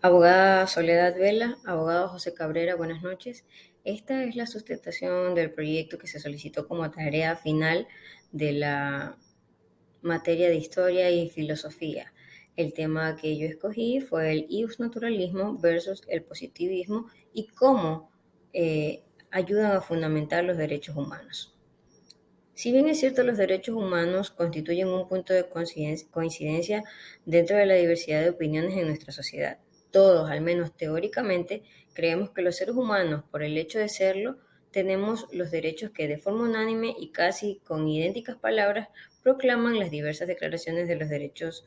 Abogada Soledad Vela, abogado José Cabrera, buenas noches. Esta es la sustentación del proyecto que se solicitó como tarea final de la materia de Historia y Filosofía. El tema que yo escogí fue el iusnaturalismo versus el positivismo y cómo ayudan a fundamentar los derechos humanos. Si bien es cierto, los derechos humanos constituyen un punto de coincidencia dentro de la diversidad de opiniones en nuestra sociedad. Todos, al menos teóricamente, creemos que los seres humanos, por el hecho de serlo, tenemos los derechos que de forma unánime y casi con idénticas palabras proclaman las diversas declaraciones de los derechos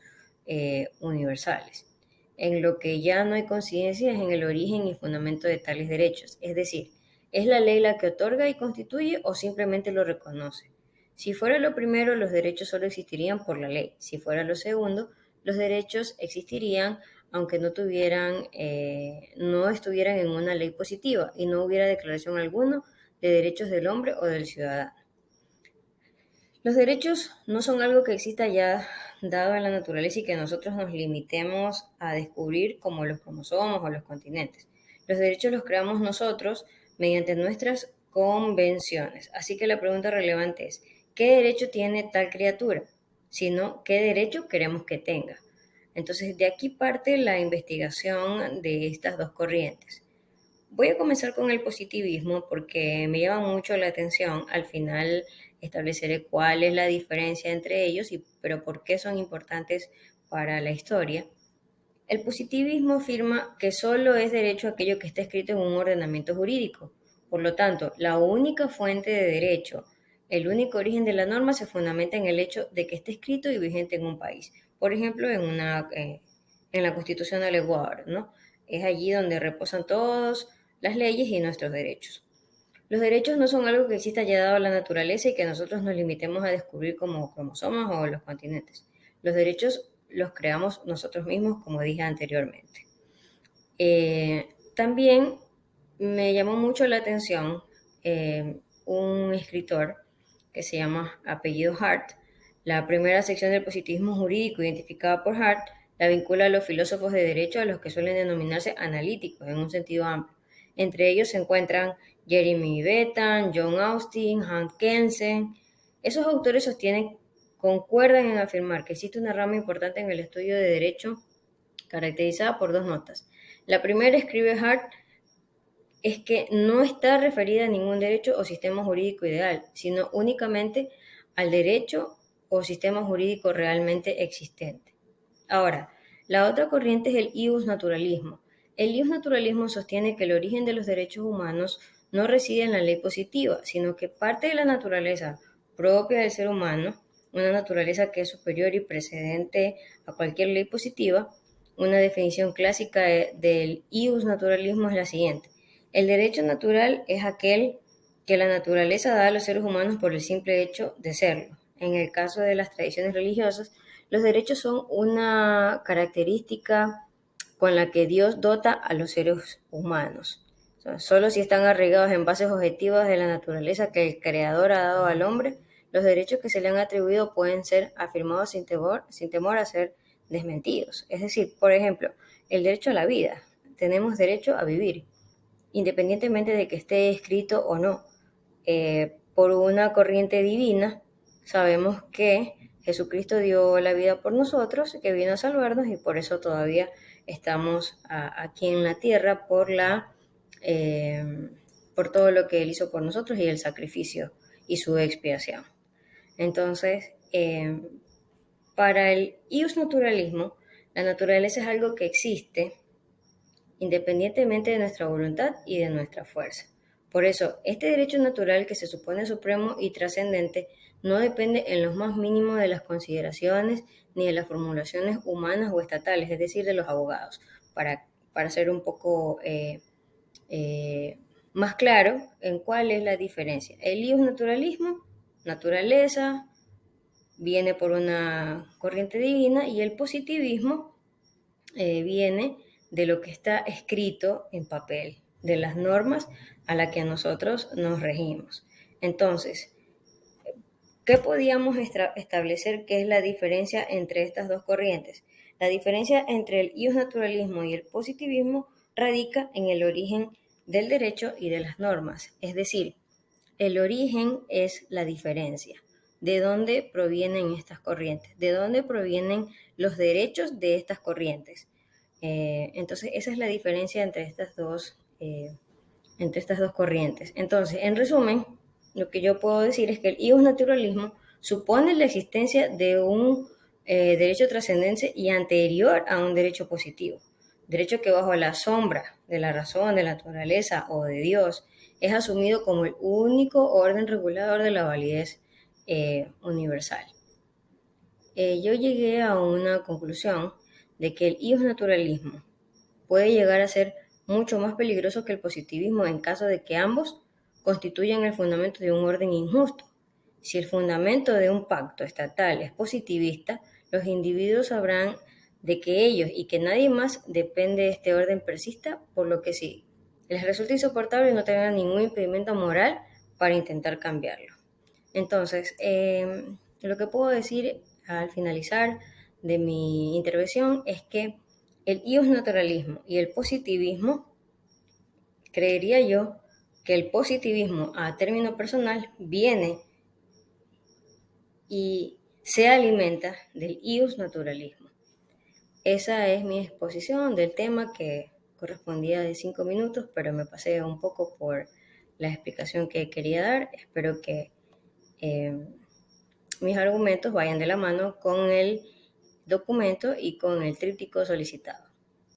universales. En lo que ya no hay coincidencia es en el origen y fundamento de tales derechos, es decir, ¿es la ley la que otorga y constituye o simplemente lo reconoce? Si fuera lo primero, los derechos solo existirían por la ley. Si fuera lo segundo, los derechos existirían aunque no estuvieran en una ley positiva y no hubiera declaración alguna de derechos del hombre o del ciudadano. Los derechos no son algo que exista ya dado en la naturaleza y que nosotros nos limitemos a descubrir como los cromosomas o los continentes. Los derechos los creamos nosotros mediante nuestras convenciones. Así que la pregunta relevante es, ¿qué derecho tiene tal criatura? Sino, ¿qué derecho queremos que tenga? Entonces, de aquí parte la investigación de estas dos corrientes. Voy a comenzar con el positivismo porque me llama mucho la atención. Al final estableceré cuál es la diferencia entre ellos, pero por qué son importantes para la historia. El positivismo afirma que solo es derecho aquello que está escrito en un ordenamiento jurídico. Por lo tanto, la única fuente de derecho, el único origen de la norma se fundamenta en el hecho de que esté escrito y vigente en un país. Por ejemplo, en la Constitución del Ecuador, ¿no? Es allí donde reposan todas las leyes y nuestros derechos. Los derechos no son algo que exista ya dado a la naturaleza y que nosotros nos limitemos a descubrir como cromosomas o los continentes. Los derechos los creamos nosotros mismos, como dije anteriormente. También me llamó mucho la atención un escritor que se llama apellido Hart. La primera sección del positivismo jurídico identificada por Hart la vincula a los filósofos de derecho a los que suelen denominarse analíticos en un sentido amplio. Entre ellos se encuentran Jeremy Bentham, John Austin, Hans Kelsen. Esos autores concuerdan en afirmar que existe una rama importante en el estudio de derecho caracterizada por dos notas. La primera, escribe Hart, es que no está referida a ningún derecho o sistema jurídico ideal, sino únicamente al derecho o sistema jurídico realmente existente. Ahora, la otra corriente es el iusnaturalismo. El iusnaturalismo sostiene que el origen de los derechos humanos no reside en la ley positiva, sino que parte de la naturaleza propia del ser humano, una naturaleza que es superior y precedente a cualquier ley positiva. Una definición clásica del iusnaturalismo es la siguiente: el derecho natural es aquel que la naturaleza da a los seres humanos por el simple hecho de serlo. En el caso de las tradiciones religiosas, los derechos son una característica con la que Dios dota a los seres humanos. Solo si están arraigados en bases objetivas de la naturaleza que el Creador ha dado al hombre, los derechos que se le han atribuido pueden ser afirmados sin temor a ser desmentidos. Es decir, por ejemplo, el derecho a la vida. Tenemos derecho a vivir, independientemente de que esté escrito o no. Por una corriente divina, sabemos que Jesucristo dio la vida por nosotros, que vino a salvarnos y por eso todavía estamos aquí en la tierra por todo lo que Él hizo por nosotros y el sacrificio y su expiación. Entonces, para el iusnaturalismo, la naturaleza es algo que existe independientemente de nuestra voluntad y de nuestra fuerza. Por eso, este derecho natural que se supone supremo y trascendente no depende en lo más mínimo de las consideraciones ni de las formulaciones humanas o estatales, es decir, de los abogados, para ser un poco más claro en cuál es la diferencia. El iusnaturalismo, naturaleza, viene por una corriente divina, y el positivismo viene de lo que está escrito en papel, de las normas a las que nosotros nos regimos. Entonces, ¿qué podíamos establecer que es la diferencia entre estas dos corrientes? La diferencia entre el iusnaturalismo y el positivismo radica en el origen del derecho y de las normas, es decir, el origen es la diferencia. ¿De dónde provienen estas corrientes? ¿De dónde provienen los derechos de estas corrientes? Entonces, esa es la diferencia entre estas dos corrientes. Entonces, en resumen, lo que yo puedo decir es que el iusnaturalismo supone la existencia de un derecho trascendente y anterior a un derecho positivo, derecho que bajo la sombra de la razón, de la naturaleza o de Dios es asumido como el único orden regulador de la validez universal. Yo llegué a una conclusión de que el iusnaturalismo puede llegar a ser mucho más peligroso que el positivismo en caso de que ambos constituyan el fundamento de un orden injusto. Si el fundamento de un pacto estatal es positivista, los individuos sabrán de que ellos y que nadie más depende de este orden persista, por lo que si les resulta insoportable no tendrán ningún impedimento moral para intentar cambiarlo. Entonces, lo que puedo decir al finalizar de mi intervención es que el iusnaturalismo y el positivismo, creería yo que el positivismo a término personal viene y se alimenta del iusnaturalismo. Esa es mi exposición del tema que correspondía de 5 minutos, pero me pasé un poco por la explicación que quería dar. Espero que mis argumentos vayan de la mano con el documento y con el tríptico solicitado.